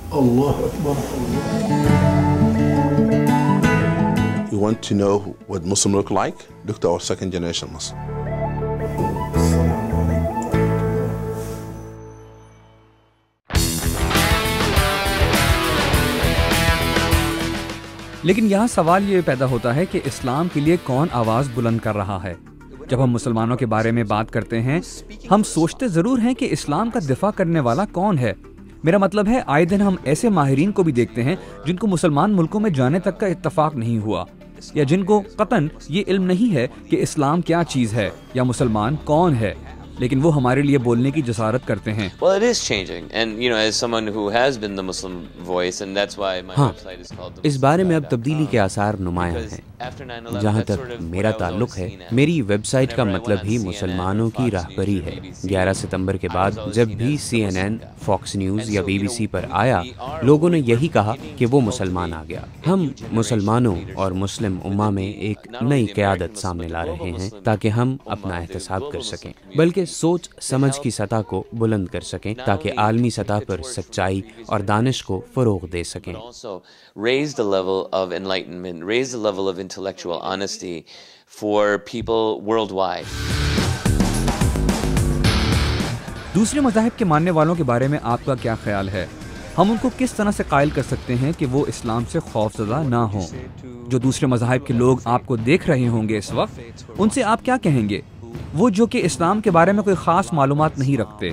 Allah Akbar. You want to know what Muslim look like? Look to our second generation Muslim. لیکن یہاں سوال یہ پیدا ہوتا ہے کہ اسلام کے لیے کون آواز بلند کر رہا ہے؟ جب ہم مسلمانوں کے بارے میں بات کرتے ہیں ہم سوچتے ضرور ہیں کہ اسلام کا دفاع کرنے والا کون ہے. میرا مطلب ہے آئے دن ہم ایسے ماہرین کو بھی دیکھتے ہیں جن کو مسلمان ملکوں میں جانے تک کا اتفاق نہیں ہوا، یا جن کو قطعاً یہ علم نہیں ہے کہ اسلام کیا چیز ہے یا مسلمان کون ہے، لیکن وہ ہمارے لیے بولنے کی جسارت کرتے ہیں. Well, it is changing, and you know, as someone who has been the Muslim voice, and that's why my website is called. اس بارے میں اب تبدیلی کے آثار نمایاں ہیں. جہاں تک میرا تعلق ہے، میری ویب سائٹ کا مطلب ہی مسلمانوں کی راہبری ہے. 11 ستمبر کے بعد جب بھی CNN، فاکس نیوز یا BBC پر آیا، لوگوں نے یہی کہا کہ وہ مسلمان آ گیا. ہم مسلمانوں اور مسلم امہ میں ایک نئی قیادت سامنے لا رہے ہیں تاکہ ہم اپنا احتساب کر سکیں، بلکہ سوچ سمجھ کی سطح کو بلند کر سکیں تاکہ عالمی سطح پر سچائی اور دانش کو فروغ دے سکیں. Raise the level of enlightenment, raise the level of intellectual honesty for people worldwide. دوسرے مذاہب کے ماننے والوں کے بارے میں آپ کا کیا خیال ہے؟ ہم ان کو کس طرح سے قائل کر سکتے ہیں کہ وہ اسلام سے خوف زدہ نہ ہوں؟ جو دوسرے مذاہب کے لوگ آپ کو دیکھ رہے ہوں گے اس وقت، ان سے آپ کیا کہیں گے؟ وہ جو کہ اسلام کے بارے میں کوئی خاص معلومات نہیں رکھتے.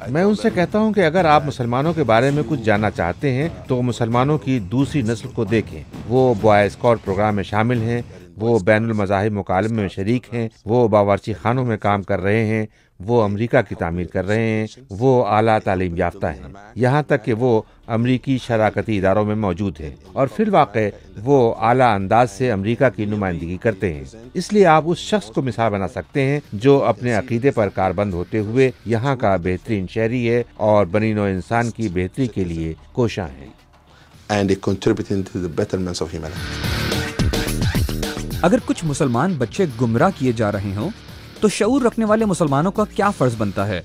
میں ان سے کہتا ہوں کہ اگر آپ مسلمانوں کے بارے میں کچھ جاننا چاہتے ہیں تو مسلمانوں کی دوسری نسل کو دیکھیں. وہ بوائے اسکاؤٹ پروگرام میں شامل ہیں، وہ بین المذاہب مکالمے میں شریک ہیں، وہ باورچی خانوں میں کام کر رہے ہیں، وہ امریکہ کی تعمیر کر رہے ہیں، وہ اعلیٰ تعلیم یافتہ ہیں، یہاں تک کہ وہ امریکی شراکتی اداروں میں موجود ہیں، اور فی الواقع وہ اعلیٰ انداز سے امریکہ کی نمائندگی کرتے ہیں. اس لیے آپ اس شخص کو مثال بنا سکتے ہیں جو اپنے عقیدے پر کاربند ہوتے ہوئے یہاں کا بہترین شہری ہے اور بنی نوع انسان کی بہتری کے لیے کوشاں ہے. And they contributing to the betterment of humanity. اگر کچھ مسلمان بچے گمراہ کیے جا رہے ہوں تو شعور رکھنے والے مسلمانوں کا کیا فرض بنتا ہے؟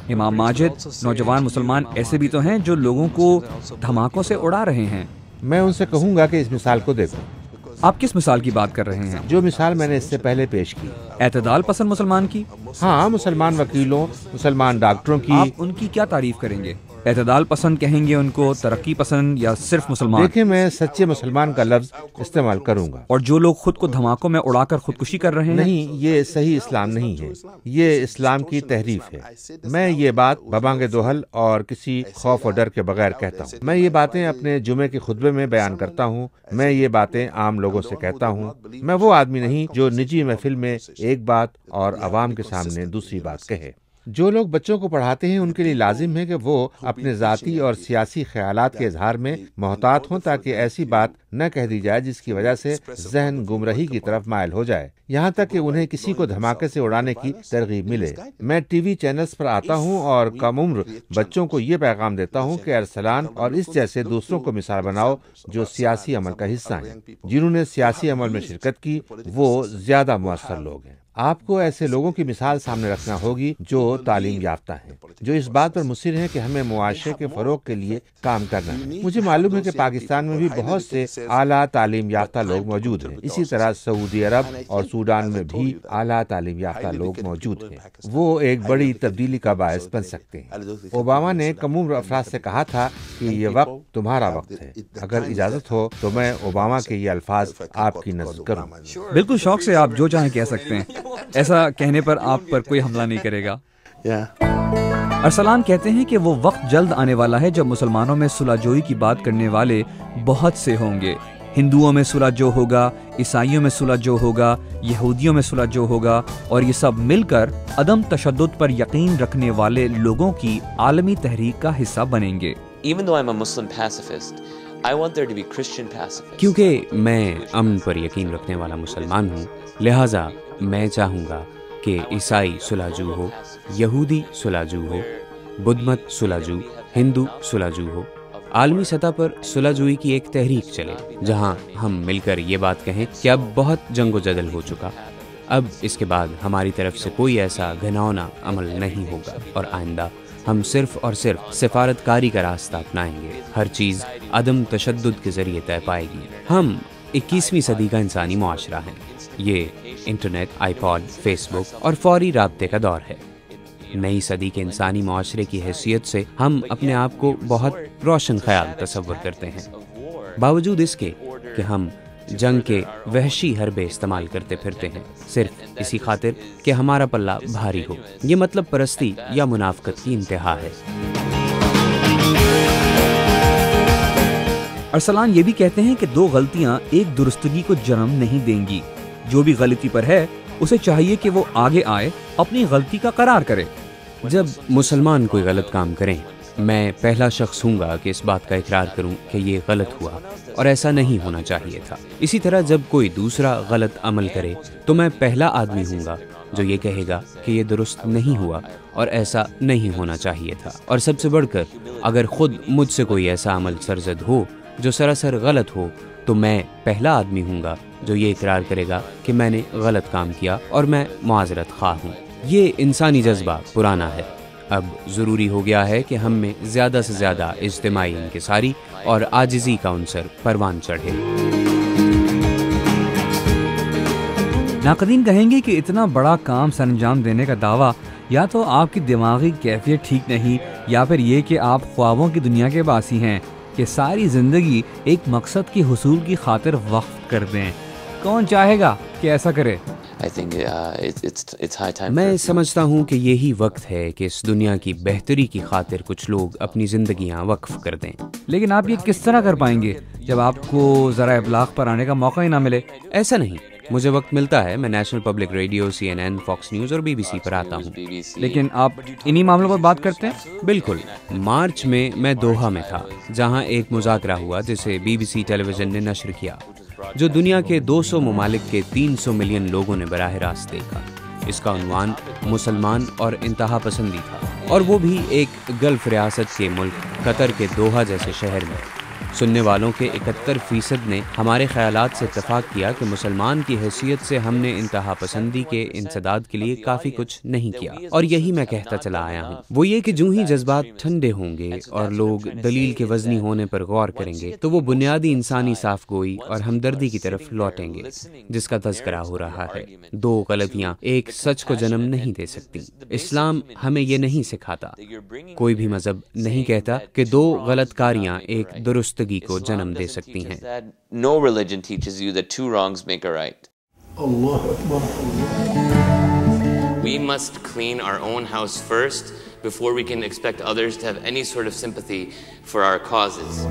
امام ماجد، نوجوان مسلمان ایسے بھی تو ہیں جو لوگوں کو دھماکوں سے اڑا رہے ہیں. میں ان سے کہوں گا کہ اس مثال کو دیکھو. آپ کس مثال کی بات کر رہے ہیں؟ جو مثال میں نے اس سے پہلے پیش کی، اعتدال پسند مسلمان کی. ہاں، مسلمان وکیلوں، مسلمان ڈاکٹروں کی. آپ ان کی کیا تعریف کریں گے؟ اعتدال پسند کہیں گے ان کو، ترقی پسند، یا صرف مسلمان؟ دیکھیں، میں سچے مسلمان کا لفظ استعمال کروں گا. اور جو لوگ خود کو دھماکوں میں اڑا کر خودکشی کر رہے ہیں؟ نہیں، یہ صحیح اسلام نہیں ہے، یہ اسلام کی تحریف ہے. میں یہ بات ببانگ دوحل اور کسی خوف و ڈر کے بغیر کہتا ہوں. میں یہ باتیں اپنے جمعے کے خطبے میں بیان کرتا ہوں، میں یہ باتیں عام لوگوں سے کہتا ہوں. میں وہ آدمی نہیں جو نجی محفل میں ایک بات اور عوام کے سامنے دوسری بات کہے. جو لوگ بچوں کو پڑھاتے ہیں ان کے لیے لازم ہے کہ وہ اپنے ذاتی اور سیاسی خیالات کے اظہار میں محتاط ہوں تاکہ ایسی بات نہ کہہ دی جائے جس کی وجہ سے ذہن گمراہی کی طرف مائل ہو جائے، یہاں تک کہ انہیں کسی کو دھماکے سے اڑانے کی ترغیب ملے. میں ٹی وی چینلز پر آتا ہوں اور کم عمر بچوں کو یہ پیغام دیتا ہوں کہ ارسلان اور اس جیسے دوسروں کو مثال بناؤ جو سیاسی عمل کا حصہ ہیں. جنہوں نے سیاسی عمل میں شرکت کی وہ زیادہ مؤثر لوگ ہیں. آپ کو ایسے لوگوں کی مثال سامنے رکھنا ہوگی جو تعلیم یافتہ ہیں، جو اس بات پر مصر ہیں کہ ہمیں معاشرے کے فروغ کے لیے کام کرنا ہے. مجھے معلوم ہے کہ پاکستان میں بھی بہت سے اعلیٰ تعلیم یافتہ لوگ موجود ہیں. اسی طرح سعودی عرب اور سوڈان میں بھی اعلیٰ تعلیم یافتہ لوگ موجود ہیں. وہ ایک بڑی تبدیلی کا باعث بن سکتے ہیں. اوباما نے کم عمر افراد سے کہا تھا کہ یہ وقت تمہارا وقت ہے. اگر اجازت ہو تو میں اوباما کے یہ الفاظ آپ کی نقل کروں. بالکل شوق سے، آپ جو چاہیں کہہ سکتے ہیں. ایسا کہنے پر آپ پر کوئی حملہ نہیں کرے گا. ارسلان کہتے ہیں کہ وہ وقت جلد آنے والا ہے جب مسلمانوں میں صلح جوئی کی بات کرنے والے بہت سے ہوں گے. ہندوؤں میں صلح جو ہوگا، عیسائیوں میں صلح جو ہوگا، یہودیوں میں صلح جو ہوگا، اور یہ سب مل کر عدم تشدد پر یقین رکھنے والے لوگوں کی عالمی تحریک کا حصہ بنیں گے. Even though I'm a Muslim pacifist, I want there to be Christian pacifists. کیونکہ میں امن پر یقین رکھنے والا مسلمان ہوں، لہٰذا میں چاہوں گا کہ عیسائی صلح جو ہو، یہودی صلح جو ہو، بدھ مت صلح جو، ہندو صلح جو ہو. عالمی سطح پر صلح جوئی کی ایک تحریک چلے جہاں ہم مل کر یہ بات کہیں کہ اب بہت جنگ و جدل ہو چکا، اب اس کے بعد ہماری طرف سے کوئی ایسا گھناؤنا عمل نہیں ہوگا، اور آئندہ ہم صرف اور صرف سفارتکاری کا راستہ اپنائیں گے. ہر چیز عدم تشدد کے ذریعے طے پائے گی. ہم 21ویں صدی کا انسانی معاشرہ ہیں. یہ انٹرنیٹ، آئی پاڈ، فیس بک اور فوری رابطے کا دور ہے. نئی صدی کے انسانی معاشرے کی حیثیت سے ہم اپنے آپ کو بہت روشن خیال تصور کرتے ہیں، باوجود اس کے کہ ہم جنگ کے وحشی حربے استعمال کرتے پھرتے ہیں، صرف اسی خاطر کہ ہمارا پلہ بھاری ہو. یہ مطلب پرستی یا منافقت کی انتہا ہے. ارسلان یہ بھی کہتے ہیں کہ 2 غلطیاں ایک درستگی کو جنم نہیں دیں گی. جو بھی غلطی پر ہے اسے چاہیے کہ وہ آگے آئے، اپنی غلطی کا قرار کرے. جب مسلمان کوئی غلط کام کریں، میں پہلا شخص ہوں گا کہ اس بات کا اقرار کروں کہ یہ غلط ہوا اور ایسا نہیں ہونا چاہیے تھا. اسی طرح جب کوئی دوسرا غلط عمل کرے تو میں پہلا آدمی ہوں گا جو یہ کہے گا کہ یہ درست نہیں ہوا اور ایسا نہیں ہونا چاہیے تھا. اور سب سے بڑھ کر اگر خود مجھ سے کوئی ایسا عمل سرزد ہو جو سراسر غلط ہو تو میں پہلا آدمی ہوں گا جو یہ اقرار کرے گا کہ میں نے غلط کام کیا اور میں معذرت خواہ ہوں. یہ انسانی جذبہ پرانا ہے. اب ضروری ہو گیا ہے کہ ہم میں زیادہ سے زیادہ اجتماعی انکساری اور عاجزی کا عنصر پروان چڑھے. ناقدین کہیں گے کہ اتنا بڑا کام سر انجام دینے کا دعویٰ یا تو آپ کی دماغی کیفیت ٹھیک نہیں، یا پھر یہ کہ آپ خوابوں کی دنیا کے باسی ہیں کہ ساری زندگی ایک مقصد کے حصول کی خاطر وقف کر دیں. کون چاہے گا کہ ایسا کرے؟ میں سمجھتا ہوں کہ یہی وقت ہے کہ اس دنیا کی بہتری کی خاطر کچھ لوگ اپنی زندگیاں وقف کر دیں. لیکن آپ یہ کس طرح کر پائیں گے جب آپ کو ذرائع ابلاغ پر آنے کا موقع ہی نہ ملے؟ ایسا نہیں، مجھے وقت ملتا ہے. میں national public radio, CNN، Fox news اور BBC پر آتا ہوں. لیکن آپ انہی معاملوں پر بات کرتے ہیں؟ بالکل. مارچ میں دوحہ میں تھا جہاں ایک مذاکرہ ہوا جسے BBC ٹیلی ویژن نے نشر کیا، جو دنیا کے 200 ممالک کے 300 ملین لوگوں نے براہ راست دیکھا. اس کا عنوان مسلمان اور انتہا پسندی تھا، اور وہ بھی ایک گلف ریاست کے ملک قطر کے دوحہ جیسے شہر میں. سننے والوں کے 71% نے ہمارے خیالات سے اتفاق کیا کہ مسلمان کی حیثیت سے ہم نے انتہا پسندی کے انسداد کے لیے کافی کچھ نہیں کیا. اور یہی میں کہتا چلا آیا ہوں، وہ یہ کہ جو ہی جذبات ٹھنڈے ہوں گے اور لوگ دلیل کے وزنی ہونے پر غور کریں گے تو وہ بنیادی انسانی صاف گوئی اور ہمدردی کی طرف لوٹیں گے جس کا تذکرہ ہو رہا ہے. 2 غلطیاں ایک سچ کو جنم نہیں دے سکتی. اسلام ہمیں یہ نہیں سکھاتا. کوئی بھی مذہب نہیں کہتا کہ 2 غلط کاریاں ایک درست کو جنم دے سکتی ہیں. No religion teaches you that 2 wrongs make a right. We must clean our own house first before we can expect others to have any sort of sympathy for our causes.